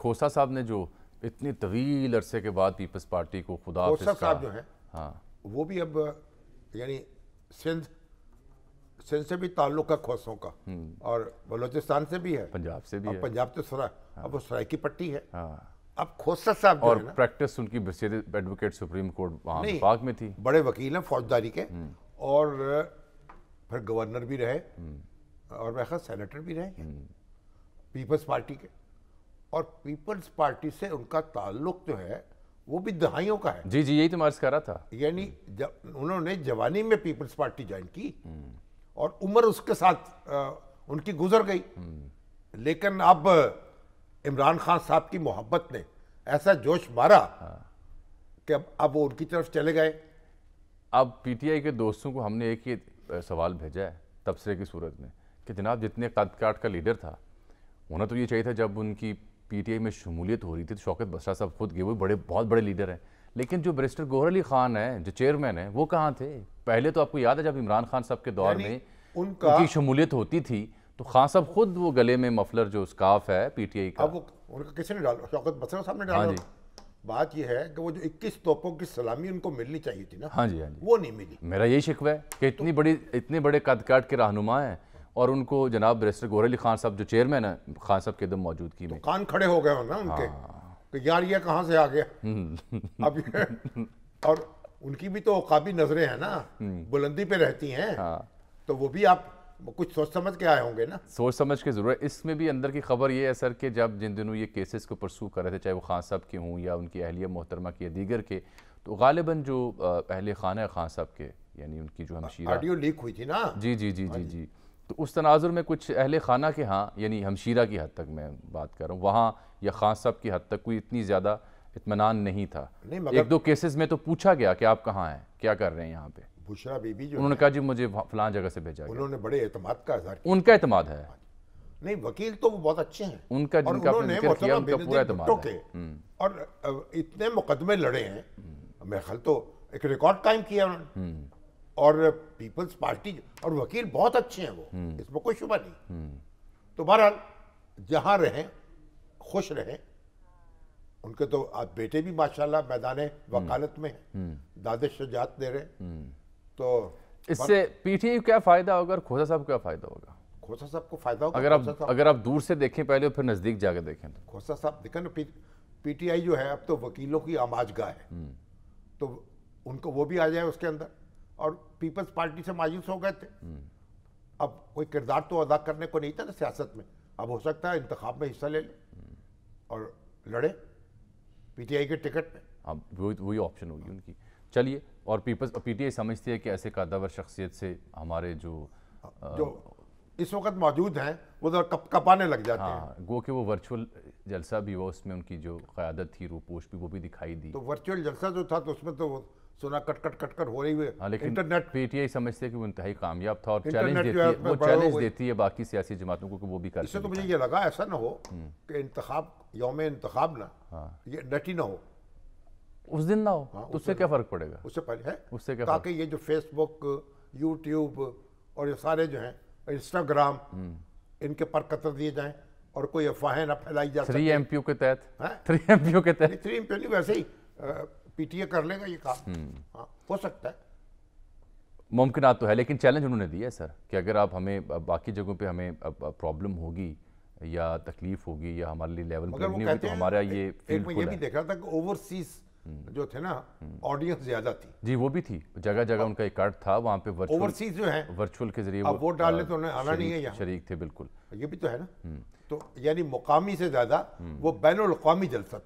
کھوسا صاحب نے جو اتنی طویل عرصے کے بعد پیپلز پارٹی کو خدا حافظ کھوسا صاحب جو ہیں ہاں وہ بھی اب یعنی سندھ سے بھی تعلق ہے کھوسوں کا، اور بلوچستان سے بھی ہے، پنجاب سے بھی اب ہے، پنجاب تو اب وہ سرائکی پٹی ہے۔ ہاں اب کھوسا صاحب جو اور ہے نا پریکٹس ان کی مرسیڈیز ایڈوکیٹ سپریم کورٹ وہاں نہیں، وفاق میں تھی، بڑے وکیل ہیں فوجداری کے، اور پھر گورنر بھی رہے، اور میں خیال سینیٹر بھی رہے پیپلز پارٹی کے، اور پیپلز پارٹی سے ان کا تعلق جو ہے وہ بھی دہائیوں کا ہے۔ جی یہی تو میں عرض کر رہا تھا، یعنی انہوں نے جوانی میں پیپلز پارٹی جوائن کی اور عمر اس کے ساتھ ان کی گزر گئی، لیکن اب عمران خان صاحب کی محبت نے ایسا جوش مارا کہ اب وہ ان کی طرف چلے گئے۔ اب پی ٹی آئی کے دوستوں کو ہم نے ایک ہی سوال بھیجا ہے تبصرے کی صورت میں کہ جناب جتنے قد کاٹ کا لیڈر تھا انہیں تو یہ چاہیے تھا جب ان کی پی ٹی آئی میں شمولیت ہو رہی تھی تو شوکت بسرا صاحب خود گئے، وہ بہت بڑے لیڈر ہیں، لیکن جو بیرسٹر گوہر علی خان ہیں جو چیئرمین ہیں وہ کہاں تھے؟ پہلے تو آپ کو یاد ہے جب عمران خان صاحب کے دور میں ان کی شمولیت ہوتی تھی تو خان صاحب خود وہ گلے میں مفلر جو سکارف ہے پی ٹی آئی کا، اب ان کا کسی نے ڈالا؟ شوکت بسرا صاحب نے ڈالا۔ بات یہ ہے کہ وہ جو 21 توپوں کی سلامی ان کو ملنی چاہیے تھی نا، ہاں جی وہ نہیں ملی۔ میرا یہی شکوہ ہے کہ اتنے بڑے قد کاٹ کے رہنما ہیں اور ان کو جناب بیرسٹر گوہر علی خان صاحب جو چیئرمین ہیں خان صاحب کے دم موجودگی میں کان کھڑے ہو گئے ہوں نا ان کے کہ یار یہ کہاں سے آ گیا اب اور ان کی بھی تو عقابی نظریں ہیں نا، بلندی پہ رہتی ہیں، تو وہ بھی آپ کچھ سوچ سمجھ کے آئے ہوں گے نا۔ سوچ سمجھ کے ضرورت۔ اس میں بھی اندر کی خبر یہ ہے سر کہ جب جن دنوں یہ کیسز کو پرسو کر رہے تھے چاہے وہ خان صاحب کے ہوں یا ان کی اہلیہ محترمہ کے یا دیگر کے، تو غالباً جو اہل خانہ خان صاحب کے یعنی ان کی جو ہمشیرہ آڈیو لیک ہوئی تھی نا، جی تو اس تناظر میں کچھ اہل خانہ کے ہاں یعنی ہمشیرہ کی حد تک میں بات کر رہا ہوں وہاں یا خان صاحب کی حد تک کوئی اتنی زیادہ اطمینان نہیں تھا۔ ایک دو کیسز میں تو پوچھا گیا کہ آپ کہاں ہیں، کیا کر رہے ہیں یہاں پہ، بشرا بی بی جو انہوں نے کہا جی مجھے فلاں جگہ سے بھیجا گیا، انہوں نے بڑے اعتماد کا اظہار کیا۔ ان کا اعتماد ہے، نہیں وکیل تو وہ بہت اچھے ہیں، ان کا جن کا آپ نے ذکر کیا ان کا پورا اعتماد ہے، اور اتنے مقدمے لڑے ہیں، میں خیال تو ایک ریکارڈ قائم کیا انہوں نے، اور پیپلز پارٹی اور وکیل بہت اچھے ہیں وہ، اس میں کوئی شبہ نہیں۔ تو بہرحال جہاں رہیں خوش رہیں، ان کے تو بیٹے بھی ماشاءاللہ میدان وکالت میں ہیں، داد شجاعت دے رہے ہیں، تو اس سے پی ٹی آئی کو کیا فائدہ ہوگا اور کھوسا صاحب کو کیا فائدہ ہوگا؟ کھوسا صاحب کو فائدہ ہوگا اگر آپ دور سے دیکھیں پہلے پھر نزدیک جا کے دیکھیں تو کھوسا صاحب دیکھیں نا، پی ٹی آئی جو ہے اب تو وکیلوں کی آماج گاہ ہے، تو ان کو وہ بھی آ جائے اس کے اندر، اور پیپلز پارٹی سے مایوس ہو گئے تھے، اب کوئی کردار تو ادا کرنے کو نہیں تھا نا سیاست میں، اب ہو سکتا ہے انتخاب میں حصہ لے لیں اور لڑے پی ٹی آئی کے ٹکٹ پہ، اب وہی آپشن ہوگی ان کی۔ چلیے، اور پی ٹی آئی سمجھتی ہے کہ ایسے قادر شخصیت سے ہمارے جو اس وقت موجود ہیں وہ ذرا کپانے لگ جاتے ہیں، گو کہ وہ ورچوئل جلسہ بھی ہوا، اس میں ان کی جو قیادت تھی روپوش بھی وہ بھی دکھائی دی، تو ورچوئل جلسہ جو تھا تو اس میں تو سنا کٹ کر ہو رہی ہوئے، لیکن انٹرنیٹ پی ٹی آئی سمجھتے ہیں کہ وہ انتہائی کامیاب تھا اور چیلنج دیتی ہے باقی سیاسی جماعتوں کو کہ وہ بھی کر اس سے تو مجھے یہ لگا ایسا نہ ہو کہ یوم انتخاب نہ یہ ڈٹی نہ ہو، اس دن نہ ہو تو اس سے کیا فرق پڑے گا؟ اس سے پہلے ہے اس سے کیا تاکہ یہ جو فیس بک، یوٹیوب اور یہ سارے جو ہیں انسٹاگرام، ان کے پر قطر دیے جائیں اور کوئی افواہیں نہ پھیلائی جا سکے۔ 3 ایم پی او کے تحت 3 ایم پی او کے تحت 3 ایم پی او نہیں، ویسے ہی پی ٹی اے کر لے گا یہ کام، ہاں ہو سکتا ہے، ممکنات تو ہے، لیکن چیلنج انہوں نے دیا ہے سر کہ اگر آپ ہمیں باقی جگہوں پہ ہمیں پرابلم ہوگی یا تکلیف ہوگی یا ہمارے لیے لیول کرنی ہوگی تو ہمارا یہ ایک میں یہ بھی دیکھ رہا تھا کہ اوورسیز جو تھے نا آڈینس زیادہ تھی، جی وہ بھی تھی، جگہ جگہ ان کا ایک کارڈ تھا وہاں پہ اوورسیز جو ہیں ورچوئل کے ذریعے اب ووٹ ڈالنے تو انہیں آنا نہیں ہے یہاں، شریک تھے بالکل، یہ بھی تو ہے نا، تو یعنی مقامی سے زیادہ وہ بین الاقوامی جلسہ